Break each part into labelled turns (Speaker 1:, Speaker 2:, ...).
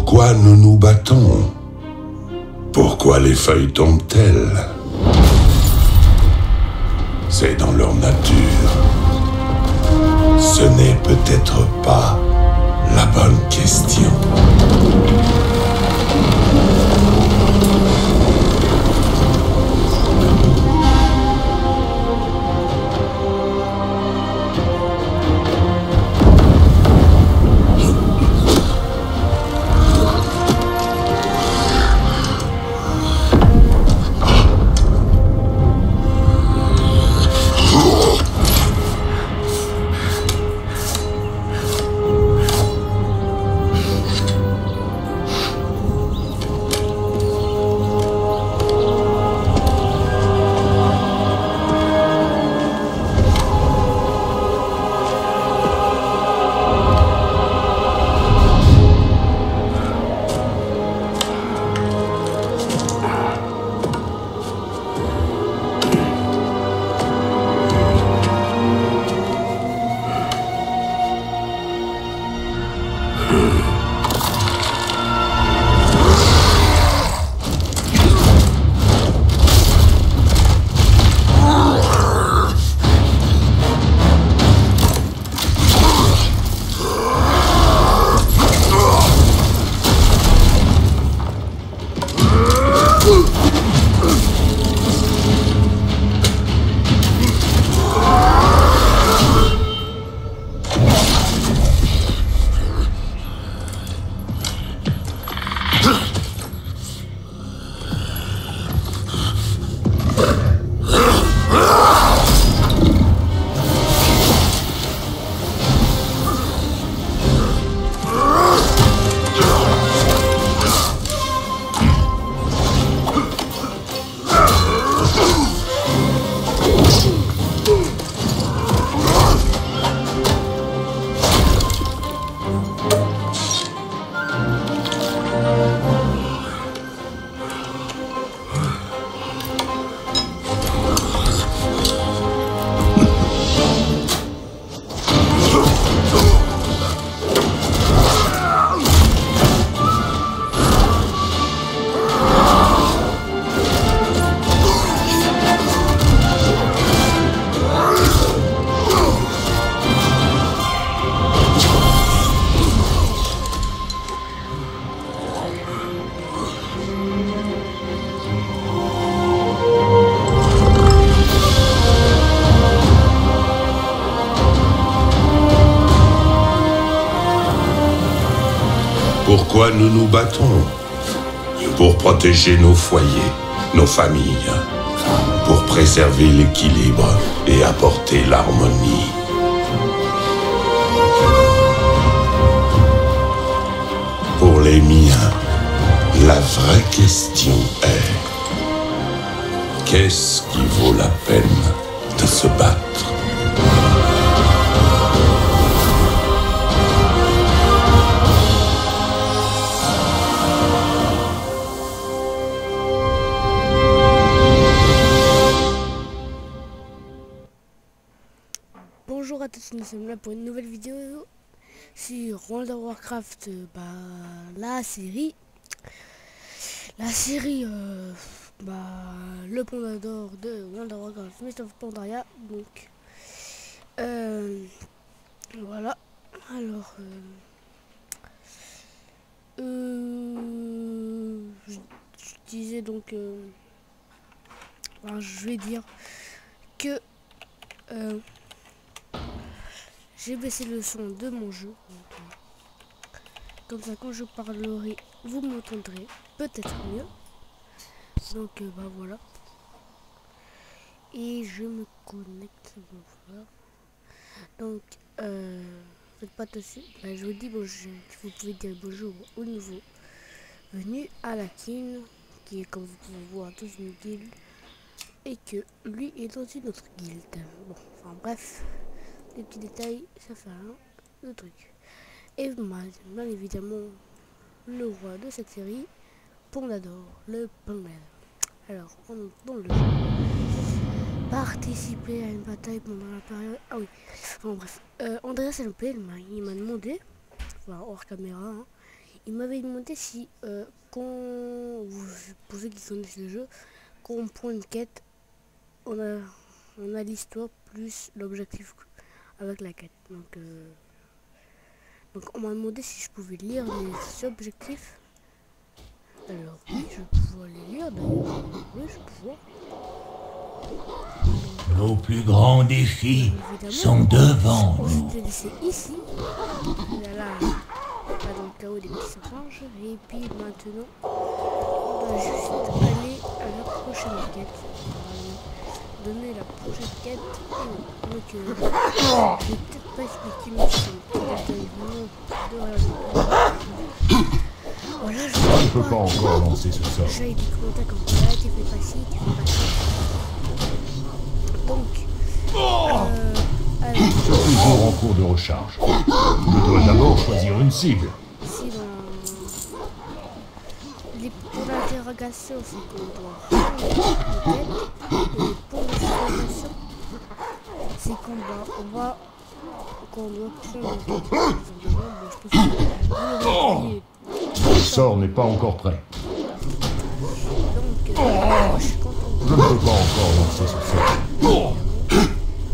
Speaker 1: Pourquoi nous nous battons? Pourquoi les feuilles tombent-elles? C'est dans leur nature. Ce n'est peut-être pas la bonne question. Pourquoi nous nous battons? Pour protéger nos foyers, nos familles, pour préserver l'équilibre et apporter l'harmonie. Pour les miens, la vraie question est: qu'est-ce qui vaut la peine de se battre?
Speaker 2: Bonjour à tous, nous sommes là pour une nouvelle vidéo sur World of Warcraft, la série, le Panda d'Or de World of Warcraft, Mist of Pandaria. Donc voilà. Alors je disais donc je vais dire que j'ai baissé le son de mon jeu, comme ça quand je parlerai, vous m'entendrez peut-être mieux. Donc voilà. Et je me connecte. Voilà. Donc faites pas dessus. Je vous dis bonjour. Vous pouvez dire bonjour aux nouveaux venus à la kin, qui est, comme vous pouvez voir, dans une guilde, et que lui est dans une autre guilde. Bon, enfin bref. Les petits détails, ça fait rien, le truc. Et bien évidemment, le roi de cette série, Panda d'Or, le Pangman. Alors, dans le jeu, participer à une bataille pendant la période. Ah oui, enfin bref. Andreas LP, il m'a demandé, voilà, hors caméra, hein, il m'avait demandé si, pour ceux qui connaissent le jeu, quand on prend une quête, on a l'histoire plus l'objectif avec la quête. Donc on m'a demandé si je pouvais lire les objectifs. Alors oui, je vais pouvoir les lire d'ailleurs. Oui, je vais pouvoir.
Speaker 3: Nos plus grands défis sont devant
Speaker 2: On
Speaker 3: nous.
Speaker 2: s'était laissé ici. Là, pas dans le chaos des petits singes. Et puis maintenant, on doit juste aller à la prochaine quête. Donner la prochaine quête. Donc, je vais peut-être pas expliquer, mais c'est voilà, je
Speaker 3: On ne peut pas encore lancer ce sort.
Speaker 2: j'ai des commentaires comme ça, tu fais pas ci, tu fais pas ça. Donc, alors,
Speaker 3: Toujours en cours de recharge. Je dois d'abord choisir une cible.
Speaker 2: ici pour l'interrogation, c'est qu'on doit prendre une tête. Et pour l'exclamation, c'est qu'on doit prendre une tête. Bon, je pense que vous l'aurez
Speaker 3: Le sort n'est pas encore prêt.
Speaker 2: donc, moi, je suis content.
Speaker 3: Je ne peux pas encore lancer ce sort.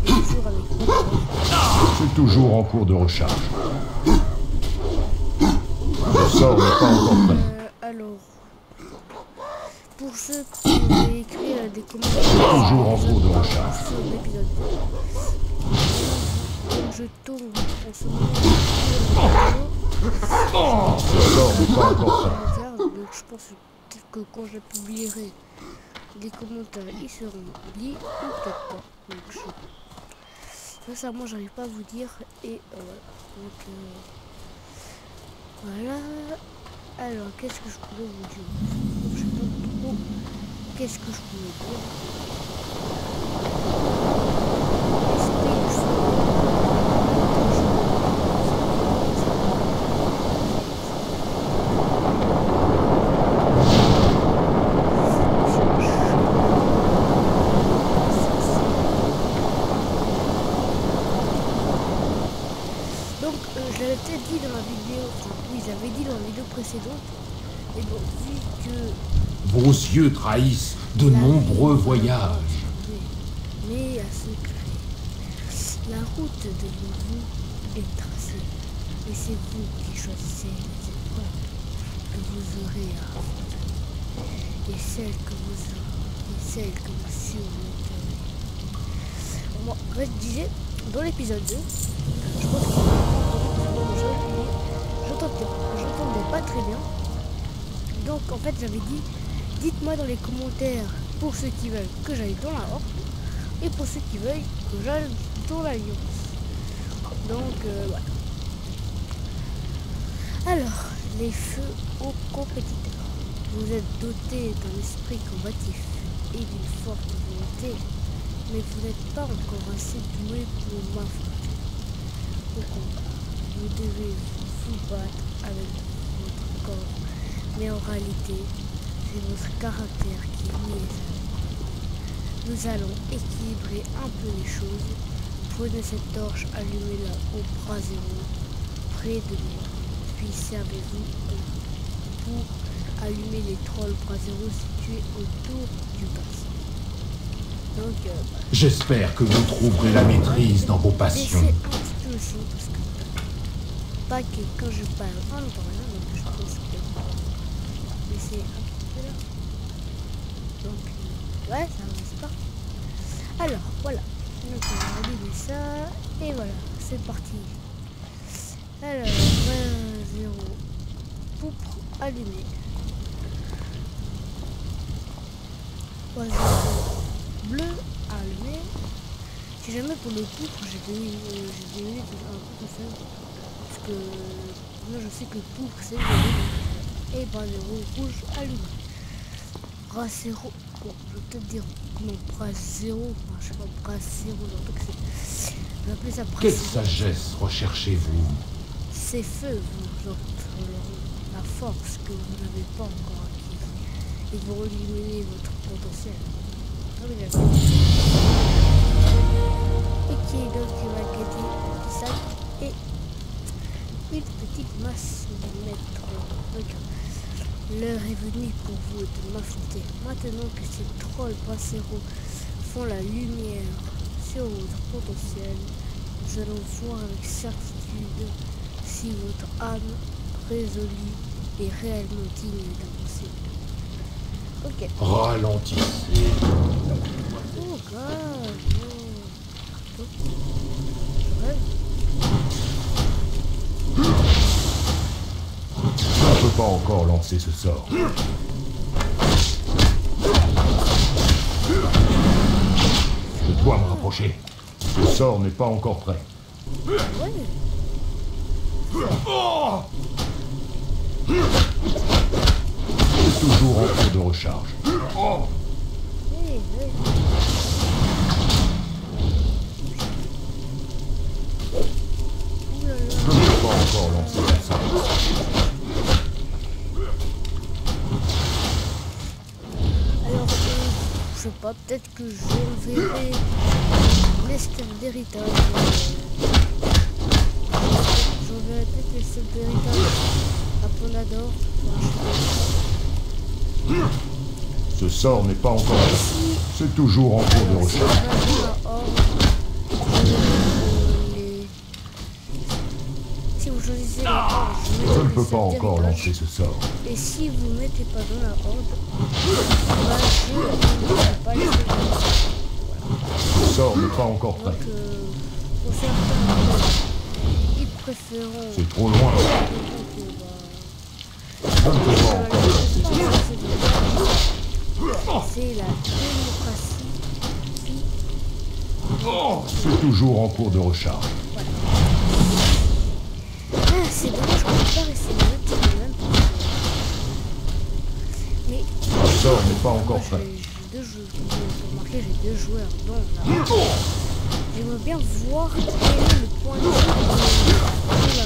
Speaker 2: Toujours avec moi.
Speaker 3: C'est toujours en cours de recharge. Le sort n'est pas encore prêt.
Speaker 2: Alors, pour ceux qui ont écrit des commentaires
Speaker 3: Toujours en cours de recharge.
Speaker 2: sur l'épisode 2, donc je tourne en ce moment
Speaker 3: Le sort n'est pas encore prêt.
Speaker 2: donc je pense que quand je publierai les commentaires, ils seront lits ou peut-être pas. Donc sincèrement, j'arrive pas à vous dire. Et voilà. Alors, qu'est-ce que je pourrais vous dire? Je sais pas trop. Qu'est-ce que je pourrais dire? Donc, je l'avais peut-être dit dans la vidéo, oui, je l'avais dit dans la vidéo précédente, et bon, vu que
Speaker 3: Vos yeux trahissent de nombreux voyages.
Speaker 2: mais à secret, la route de vous est tracée, et c'est vous qui choisissez les épreuves que vous aurez à affronter, et celles que vous surmonterez. Bon, je disais, dans l'épisode 2, je pense que j'entendais pas très bien. Donc en fait j'avais dit, dites-moi dans les commentaires pour ceux qui veulent que j'aille dans la horde et pour ceux qui veulent que j'aille dans l'alliance. Donc voilà. Alors, les feux aux compétiteurs. Vous êtes dotés d'un esprit combatif et d'une forte volonté, mais vous n'êtes pas encore assez doué pour m'affronter au combat. Vous devez vous battre avec votre corps, mais en réalité, c'est votre caractère qui est mis. Nous allons équilibrer un peu les choses. Prenez cette torche, allumez-la au bras zéro, près de moi, puis servez-vous pour allumer les trolls bras zéro situés autour du bassin. Donc,
Speaker 3: J'espère que vous trouverez la maîtrise dans vos
Speaker 2: c'est
Speaker 3: passions.
Speaker 2: un petit peu aussi parce que pas que quand je parle en parlant, donc je pense que c'est un petit peu là. Donc ouais, ça avance pas. Alors voilà, donc on va allumer ça et voilà, c'est parti. Alors 0 poutre allumé. 0 bleu allumé. Si jamais pour le poutre j'ai donné un peu tout seul. Parce que moi je sais que le poutre c'est le et bras 0 rouge allumé. Bras 0, bon je vais peut-être dire non bras 0, enfin, je sais pas bras 0, donc c'est. Je vais appeler ça bras
Speaker 3: Quelle
Speaker 2: 0.
Speaker 3: sagesse recherchez-vous?
Speaker 2: Ces feux vous offrent la force que vous n'avez pas encore acquise. Ils vont éliminer votre potentiel. Ah oui, d'accord. Et qui est donc qui va gagner ça et une petite masse de mètres. Regarde. L'heure est venue pour vous de m'affronter. Maintenant que ces trolls passeraux font la lumière sur votre potentiel, nous allons voir avec certitude si votre âme résolue est réellement digne d'avancer. Ok.
Speaker 3: Ralentissez.
Speaker 2: Oh god, non. Je rêve.
Speaker 3: Je ne peux pas encore lancer ce sort. Je dois me rapprocher. Ce sort n'est pas encore prêt.
Speaker 2: Ouais.
Speaker 3: C'est toujours en cours de recharge.
Speaker 2: Hey, hey. Ouh là là.
Speaker 3: Je ne peux pas encore lancer ce sort.
Speaker 2: Alors, je sais pas, peut-être que j'enverrai l'estelle d'héritage. J'enverrai peut-être l'estelle d'héritage à Ponador.
Speaker 3: Ce sort n'est pas encore prêt. C'est toujours en cours de recharge.
Speaker 2: Si vous choisissez la horde,
Speaker 3: Je ne peux pas encore lancer ce sort.
Speaker 2: Et si vous ne mettez pas dans la horde, bah, je ne vais pas les faire.
Speaker 3: Ce sort n'est pas encore prêt.
Speaker 2: Donc, pour certains, ils préféreront.
Speaker 3: C'est trop loin. Je ne peux pas encore lancer ce sort.
Speaker 2: C'est la démocratie qui...
Speaker 3: C'est toujours en cours de recharge.
Speaker 2: Ah, c'est dommage qu'on ne peut pas rester neutre quand même. Mais
Speaker 3: Ce sort n'est pas encore
Speaker 2: moi,
Speaker 3: prêt.
Speaker 2: j'ai deux joueurs. Comme vous avez remarqué, j'ai deux joueurs dans la... J'aimerais bien voir quel est le point de vue de la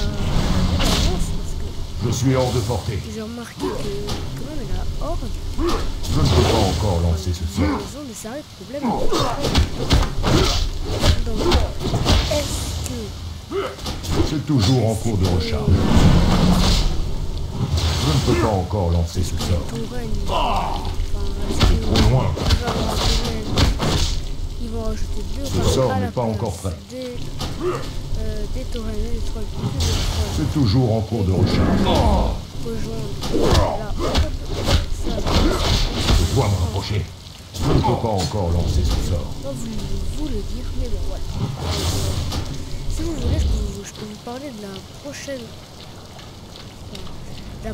Speaker 2: l'avance parce que
Speaker 3: Je suis hors de portée.
Speaker 2: j'ai remarqué que quand même la horde,
Speaker 3: Je ne peux pas encore lancer ce sort.
Speaker 2: ils ont de sérieux problèmes. Donc, est-ce que
Speaker 3: C'est toujours en cours de recharge. Je ne peux pas encore lancer ce sort.
Speaker 2: ton règne, est-ce que
Speaker 3: Trop loin.
Speaker 2: il va avoir un règne, ils vont rajouter deux
Speaker 3: Ce sort
Speaker 2: à la
Speaker 3: n'est pas
Speaker 2: place
Speaker 3: encore prêt.
Speaker 2: des taurennes, des trolls, plus de trolls.
Speaker 3: C'est toujours en cours de recharge.
Speaker 2: Rejoindre la horde, ça,
Speaker 3: Je dois me rapprocher. Je ne peux pas encore lancer ce sort.
Speaker 2: pas vous le dire, mais bon, voilà. Si vous voulez, je peux vous parler de la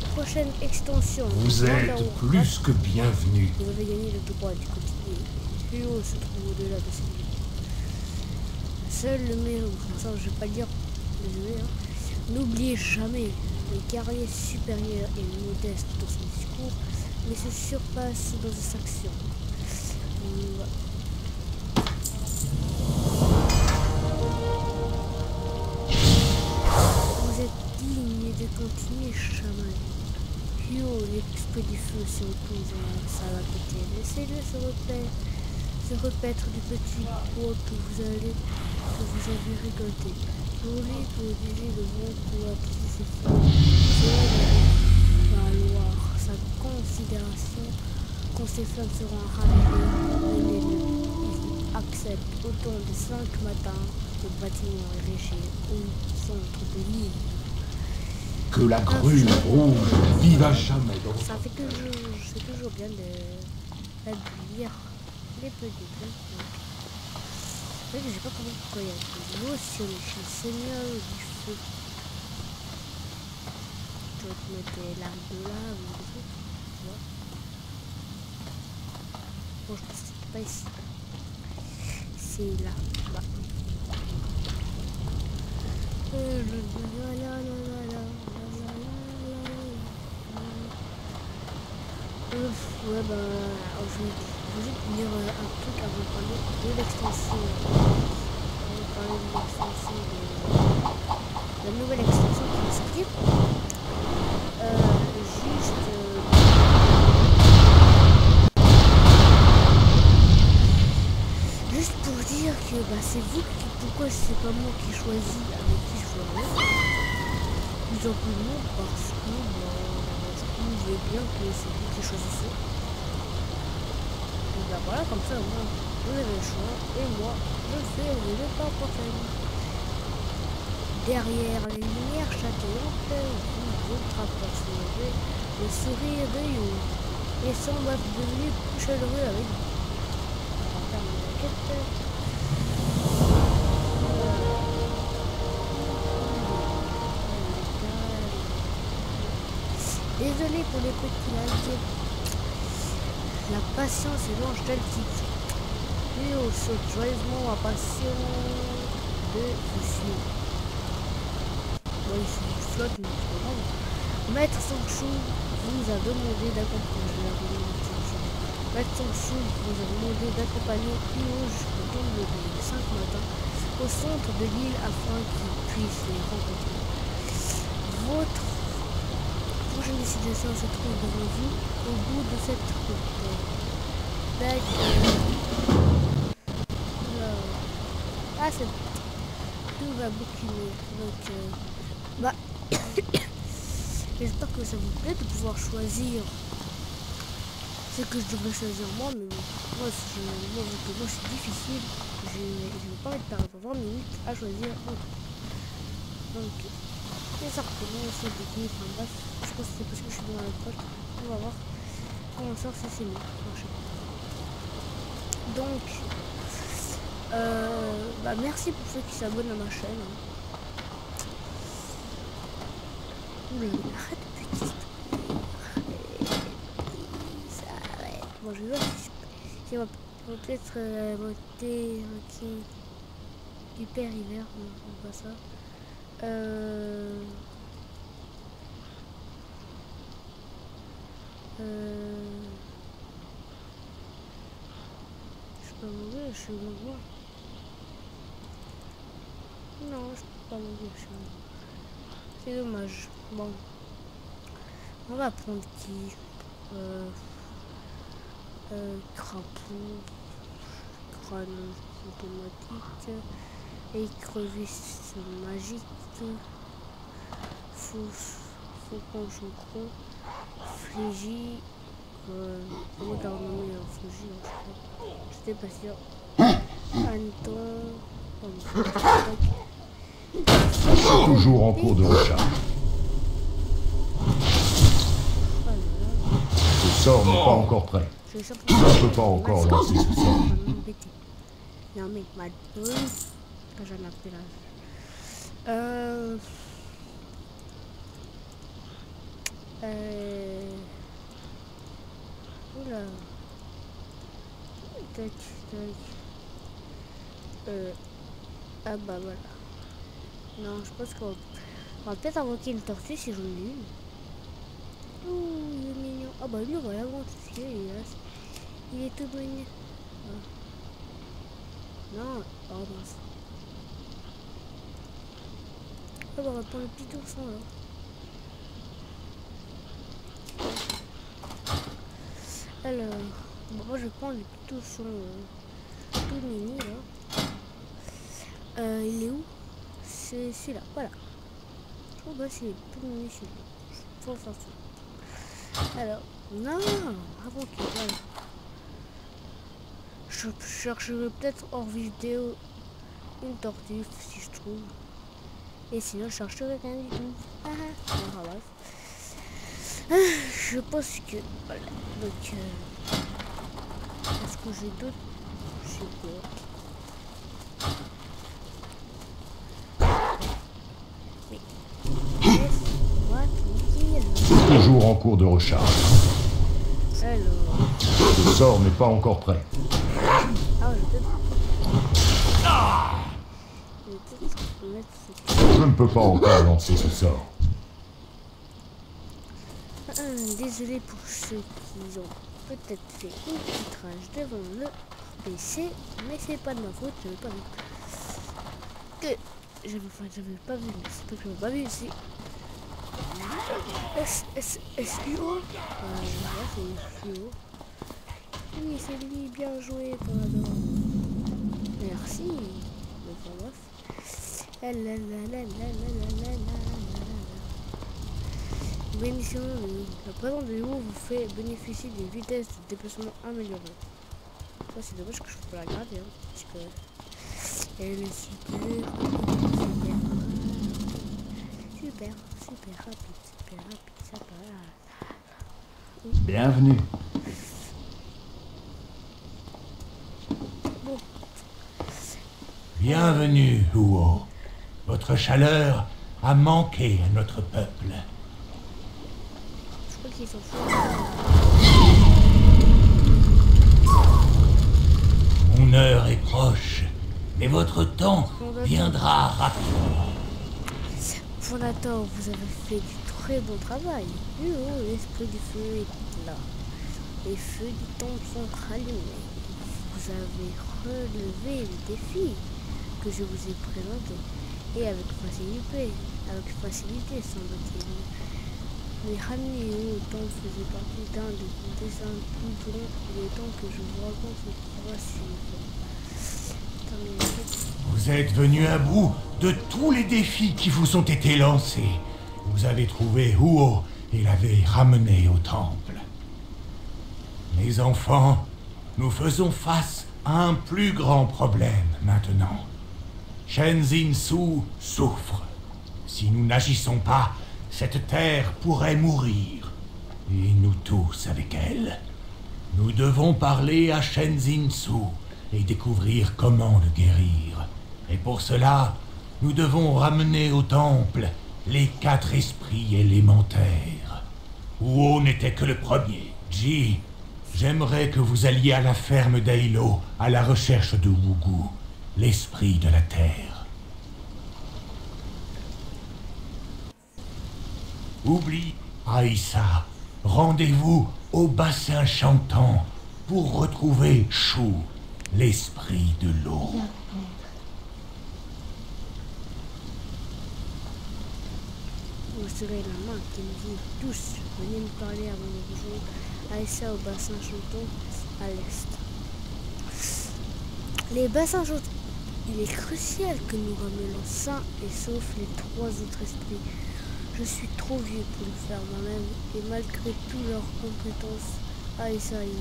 Speaker 2: prochaine extension.
Speaker 3: Vous êtes plus que bienvenue.
Speaker 2: Vous avez gagné le droit du continuer. Plus haut se trouve au-delà de cette vie. Seul le meilleur, ça je vais pas le dire, désolé, hein. N'oubliez jamais, le guerrier supérieur est modeste dans son discours, mais se surpasse dans ses actions. Voilà. Vous êtes digne de continuer, chaman. Plus haut, l'esprit du feu se repose dans la salle à côté. Laissez-le se repaître du petit poids que vous avez récolté. Pour lui, pour utiliser le bon pour appliquer ses flammes. Cela va valoir sa considération quand ces flammes seront ramenées. Il accepte autant de 5 matins que le bâtiment érigé au centre de l'île.
Speaker 3: Que la grue rouge vive à jamais dans
Speaker 2: Ça fait toujours, c'est toujours bien de lire les petits trucs. C'est vrai que j'ai pas compris pourquoi il y a de l'eau sur le Seigneur du feu. Tu vas te mettre l'arme de lave ou des trucs, tu vois. Bon, je pense que c'est pas ici. C'est là, bas. Ouais, bah, je vais juste dire un truc avant de parler de l'extension. On va parler de l'extension de la nouvelle extension qui va sortir. Juste pour dire que bah, c'est vous qui, pourquoi c'est pas moi qui choisis avec qui je jouerai. plus non parce que je trouvais bien que c'est vous qui choisissez. Et bah voilà, comme ça, moi, vous avez le choix. Et moi, je fais le pas portail. Derrière les lumières chatoyantes, votre apercevez le sourire de You. Et semble être devenu plus chaleureux avec vous. On va terminer la quête. Désolé pour les petits lags. La patience est l'ange deltique. Léo saute joyeusement à passion de vous suivre. Bon, il flotte, mais c'est pas grave. Maître Sancho vous a demandé d'accompagner. Maître Sancho vous a demandé d'accompagner Io jusqu'au tombe de 5 matins au centre de l'île afin qu'il puisse les rencontrer. Votre prochaine destination se trouve devant vous au bout de cette route. Ah, c'est tout va beaucoup mieux. Donc, j'espère que ça vous plaît de pouvoir choisir ce que je devrais choisir moi, mais bon, moi c'est difficile. Je n'ai pas envie de perdre 20 minutes à choisir. Donc, ça recommence, c'est des enfin bref, je pense que c'est parce que je suis dans la poche. On va voir comment ça si c'est mieux. Donc, merci pour ceux qui s'abonnent à ma chaîne. Oula, arrête de petit. Ça arrête. Bon, je vais voir si on va peut-être monter hyper hiver, non, pas ça. Je peux mourir, je suis mort. Non, je peux pas mourir, je suis mort. C'est dommage. Bon. On va prendre qui crapaud, crâne automatique, écrevisse magique, faucon chancron, Frégie, comment t'as renommé Frégie, j'étais pas sûr. Anton,
Speaker 3: Toujours en cours de recharge. Ce sort n'est pas encore prêt. Je ne peux pas encore lancer ce sort.
Speaker 2: Non mais ma boule, j'en ai plus là. Oula. Tac, tac. Ah bah voilà. Non, je pense qu'on va peut-être invoquer une tortue si j'en ai une. Ouh, il est mignon. Ah bah lui, on va l'aventurer. Il est tout mignon. Ah. Non, oh mince. Ah bah on va prendre le petit ourson là. Alors, bon, moi je prends le petit ourson tout mini là. Il est où? C'est celui-là, voilà. Oh bah c'est tout mini celui-là. Faut faire ça. Alors, non, avant qu'il voilà. Je chercherai peut-être hors vidéo une tortue si je trouve. Et sinon je chercherai rien du tout. Enfin, bref. Je pense que voilà. Donc est-ce que j'ai d'autres? Je sais pas. Mais laisse-moi tranquille.
Speaker 3: Toujours en cours de recharge.
Speaker 2: Alors.
Speaker 3: Ce sort n'est pas encore prêt.
Speaker 2: Ah,
Speaker 3: Je ne peux pas encore lancer ce sort.
Speaker 2: Désolé pour ceux qui ont peut-être fait une petite rage devant le PC, mais c'est pas de ma faute, j'avais pas vu. J'avais pas vu, mais c'est pas que j'avais pas vu ici. S-U-O. C'est U-O. Oui, c'est lui, bien joué, Pardon. Merci. Enfin, bref. bénéficiez de la présence de vous vous fait bénéficier d'une vitesse de déplacement améliorée. Ça c'est dommage que je peux la garder, hein, parce que elle est super rapide, ça va.
Speaker 3: Bienvenue.
Speaker 2: Bon,
Speaker 3: Bienvenue, Huo. Votre chaleur a manqué à notre peuple.
Speaker 2: je crois qu'ils s'en foutent.
Speaker 3: Mon heure est proche, mais votre temps viendra rapidement.
Speaker 2: Fondateur, vous avez fait du très bon travail. L'esprit du feu est là. Les feux du temps sont rallumés. Vous avez relevé le défi que je vous ai présenté. Et avec facilité semble-t-il. Mais ramener au temps faisait partie d'un des dessins plus longs. Il est temps que je vous raconte ce qui va suivre.
Speaker 3: Vous êtes venu à bout de tous les défis qui vous ont été lancés. Vous avez trouvé Huo et l'avez ramené au temple. Mes enfants, nous faisons face à un plus grand problème maintenant. Shenzin Su souffre. Si nous n'agissons pas, cette terre pourrait mourir. Et nous tous avec elle. Nous devons parler à Shenzin Su et découvrir comment le guérir. Et pour cela, nous devons ramener au temple les 4 esprits élémentaires. Huo n'était que le premier. Ji, j'aimerais que vous alliez à la ferme d'Ailo à la recherche de Wugu, l'esprit de la terre. Oublie Aïssa, rendez-vous au bassin chantant pour retrouver Shu, l'esprit de l'eau.
Speaker 2: Vous serez la main qui me dit tous, venez me parler avant de rejoindre Aïssa au bassin chantant à l'est. Les bassins chantants, il est crucial que nous ramenions sains et saufs les 3 autres esprits. Je suis trop vieux pour le faire moi-même et malgré toutes leurs compétences, Aïssa et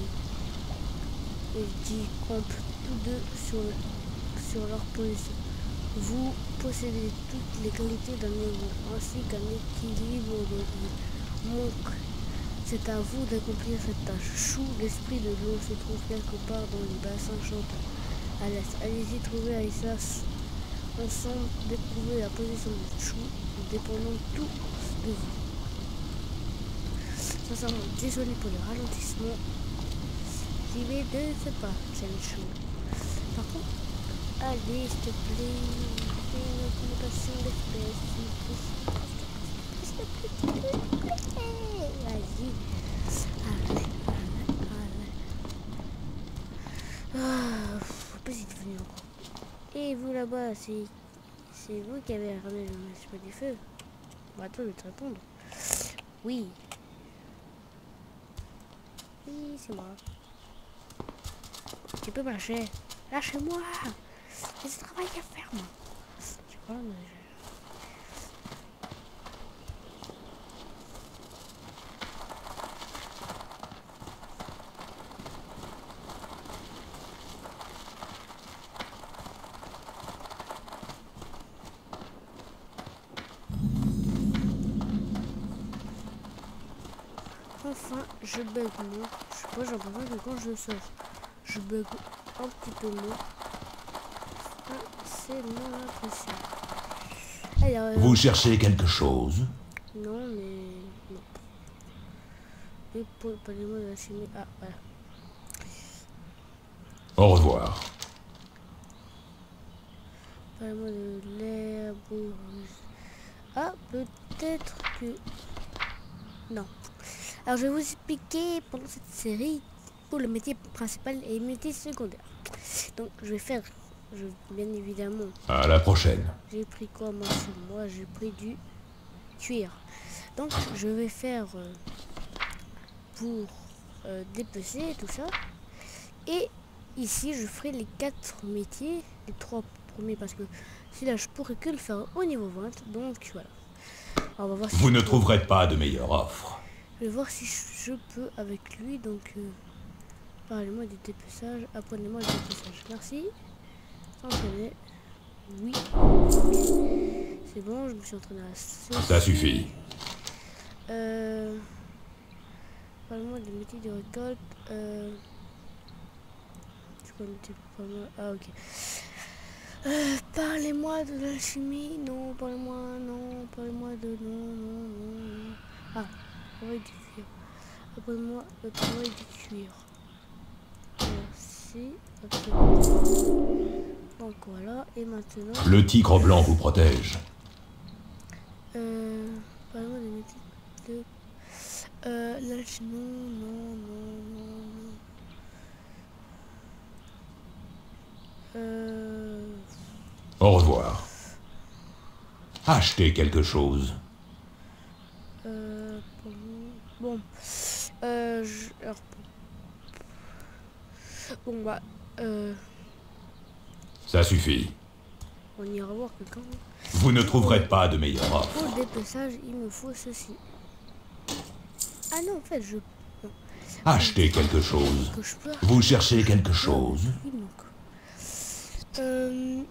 Speaker 2: Ji campent tous deux sur leur position. Vous possédez toutes les qualités d'un héros, ainsi qu'un équilibre de vie. Donc, c'est à vous d'accomplir cette tâche. Shu, l'esprit de l'eau, se trouve quelque part dans les bassins chantants. À l'est, allez-y trouver Aïssa. Ensemble, découvrez la position de Shu, dépendant tout de vous. Sincèrement, désolé pour le ralentissement. J'y vais de ce pas, Shu. Par contre, allez, s'il te plaît, fais une augmentation d'espèce. S'il te plaît. Vas-y. Allez. Ah, faut pas y devenir encore. Et vous là-bas, c'est vous qui avez ramené le esprit du feu? Bah, attends, je vais te répondre. Oui. Oui, c'est moi. Tu peux marcher. Lâchez-moi. J'ai ce travail à faire, moi. Je sais pas, mais... Enfin, je bug moins. Je sais pas, j'ai l'impression que quand je sors, je bug un petit peu moins. C'est mon impression. Alors,
Speaker 1: Vous cherchez quelque chose?
Speaker 2: non, mais... Non. Et pour pas les mots de la chimie... Ah, voilà.
Speaker 1: Au revoir.
Speaker 2: Pas les mots de l'herbe... Ah, peut-être que... Non. Alors, je vais vous expliquer pendant cette série où le métier principal et le métier secondaire. Donc, je vais faire... bien évidemment...
Speaker 1: À la prochaine.
Speaker 2: J'ai pris quoi, moi, sur moi? J'ai pris du cuir. Donc, je vais faire pour dépecer tout ça. Et ici, je ferai les 4 métiers, les 3 premiers, parce que celui-là, je pourrais que le faire au niveau 20. Donc, voilà. Alors, on va voir si
Speaker 3: Vous ne trouverez pas de meilleure offre.
Speaker 2: je vais voir si je peux avec lui. Donc, parlez-moi du dépeçage. Apprenez-moi le dépeçage. Merci. S'entraîner. Oui. C'est bon, je me suis entraîné à
Speaker 3: Ça suffit.
Speaker 2: Parlez-moi des métiers de récolte. C'est quoi le métier pas mal? Ah, ok. Parlez-moi de l'alchimie. Non, parlez-moi. Non, parlez-moi de. Non. Ah, travail du cuir. Apprenez-moi le travail du cuir. Merci. Donc voilà, et maintenant.
Speaker 3: Le tigre blanc vous protège.
Speaker 2: Parlez-moi des métiers de. L'alchimie. Non.
Speaker 3: Au revoir. Achetez quelque chose.
Speaker 2: Bon. Alors, bon, bah.
Speaker 3: Ça suffit.
Speaker 2: On ira voir quelqu'un.
Speaker 3: Vous ne trouverez pas de meilleure offre.
Speaker 2: Pour le dépeçage, il me faut ceci. Ah non, en fait, je. Non.
Speaker 3: Achetez quelque chose.
Speaker 2: Que je peux.
Speaker 3: Vous cherchez quelque chose.
Speaker 2: Il manque. Non.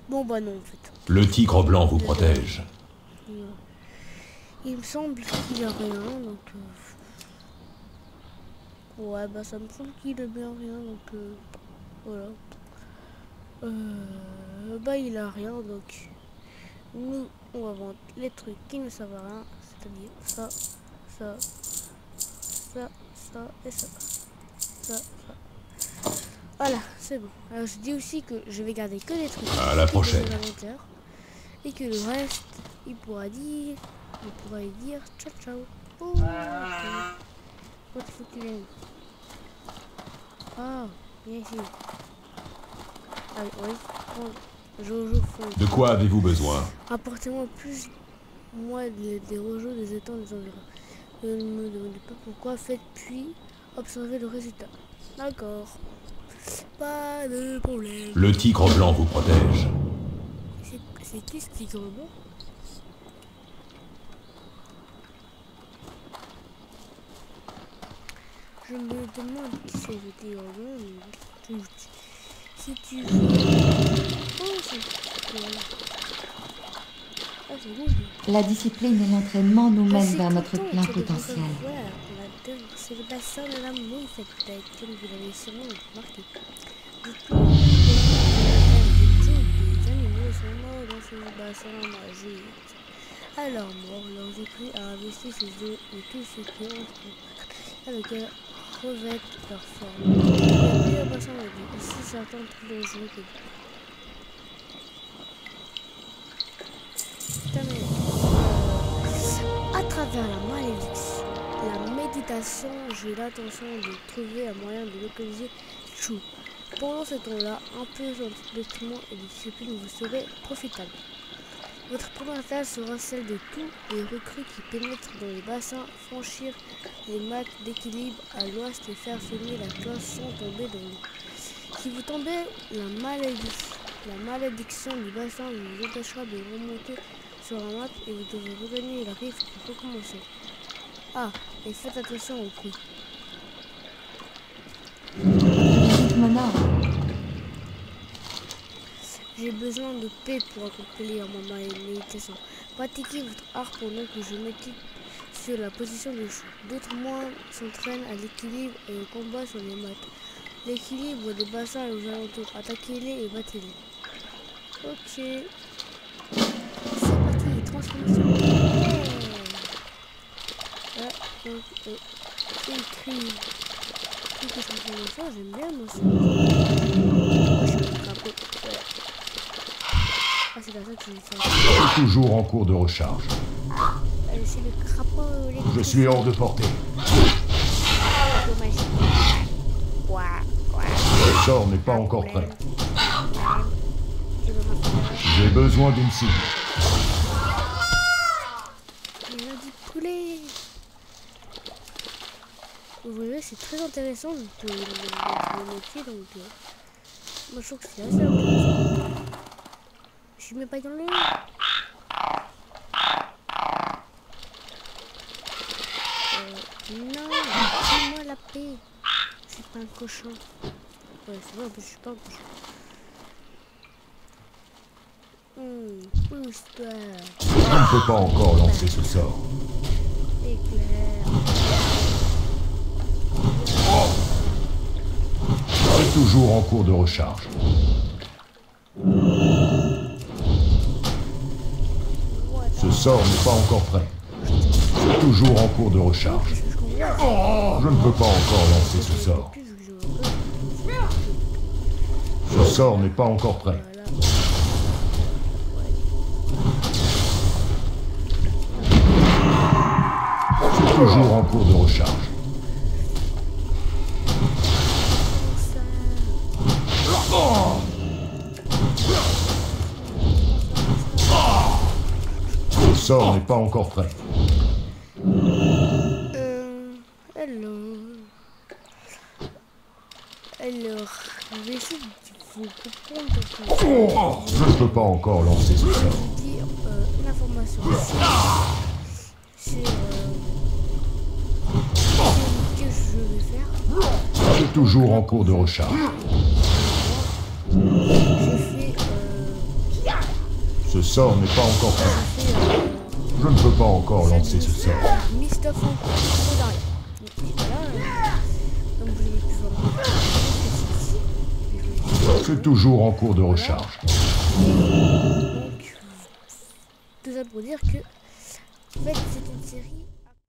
Speaker 2: Bon bah non en fait.
Speaker 3: Le tigre blanc vous protège.
Speaker 2: Il me semble qu'il a rien donc ouais bah ça me semble qu'il a bien rien donc voilà. Bah il a rien donc nous on va vendre les trucs qui ne servent à rien, c'est-à-dire ça et ça. Voilà, c'est bon. Alors je dis aussi que je vais garder que les trucs
Speaker 3: À la prochaine.
Speaker 2: de l'inventaire et que le reste, il pourra lui dire ciao ciao. Oh, okay. Faut que tu viennes. Ah, viens ici. Allez, oui. Jojo fond.
Speaker 3: De quoi avez-vous besoin?
Speaker 2: Apportez-moi plus, des rejets des étangs des environs. Ne me demandez pas pourquoi, faites puis observez le résultat. D'accord. Pas de problème.
Speaker 3: Le tigre blanc vous protège.
Speaker 2: C'est qui ce tigre blanc? Je me demande qui c'est le tigre blanc, mais si tu veux. Oh, c'est bon.
Speaker 4: La discipline et l'entraînement nous mènent vers notre plein potentiel.
Speaker 2: C'est le bassin de la mouille, cette tête, comme vous l'avez sûrement remarqué. Des animaux sont morts dans ce bassin magique. Alors mort, leurs écrits à investir ces eaux et tout ce qui entre avec elles revêtent leur forme. Le bassin magique, ici certains plus dangereux que à travers la malédiction, la méditation, j'ai l'intention de trouver un moyen de localiser Chou. Pendant ce temps-là, un peu d'entraînement et de discipline vous serez profitable. Votre première tâche sera celle de tous les recrues qui pénètrent dans les bassins, franchir les mâts d'équilibre à l'ouest et faire sonner la cloche sans tomber dans l'eau. Si vous tombez, la malédiction du bassin vous empêchera de remonter sur un mat et vous devrez regagner la rive pour recommencer. Ah, et faites attention au coup.
Speaker 4: Mona.
Speaker 2: J'ai besoin de paix pour accomplir ma méditation. Pratiquez votre art pendant que je médite sur la position de Chou. D'autres moins s'entraînent à l'équilibre et au combat sur les mattes. L'équilibre des bassins et aux alentours. Attaquez-les et battez-les. Ok. C'est parti, transformation. Ouais, donc, c'est écrit. Toutes les transformations, j'aime bien moi ça. Moi, je suis un crapaud. Ouais. Ah, c'est pas ça que je vais faire.
Speaker 3: Toujours en cours de recharge.
Speaker 2: Allez, c'est le crapaud électrique.
Speaker 3: Je suis hors de portée.
Speaker 2: Crapaud magique. Quoi?
Speaker 3: Le sort n'est pas encore prêt. J'ai besoin d'une cible.
Speaker 2: Il a dit poulet. Vous voyez, c'est très intéressant le métier, donc moi je trouve que c'est assez intéressant. Je suis même pas dans le... non, laissez-moi la paix. Je suis pas un cochon. Ouais, c'est vrai, en plus je suis pas un cochon. Pousse-toi.
Speaker 3: Je ne peux pas encore lancer ce sort.
Speaker 2: Éclair.
Speaker 3: C'est toujours en cours de recharge. Ce sort n'est pas encore prêt. C'est toujours en cours de recharge. Je ne peux pas encore lancer ce sort. Ce sort n'est pas encore prêt. C'est toujours en cours de recharge. Ce sort n'est pas encore prêt.
Speaker 2: Alors, je vais essayer de vous comprendre.
Speaker 3: Je ne peux pas encore lancer ce sort.
Speaker 2: Je vais vous dire une information sur ce que je vais faire.
Speaker 3: C'est toujours en cours de recharge.
Speaker 2: J'ai fait
Speaker 3: Ce sort n'est pas encore prêt. Je ne peux pas encore lancer ce sort.
Speaker 2: Mist of Hope derrière. Donc voilà, donc je vais pouvoir
Speaker 3: C'est toujours en cours de recharge.
Speaker 2: donc tout ça pour dire que en fait c'est une série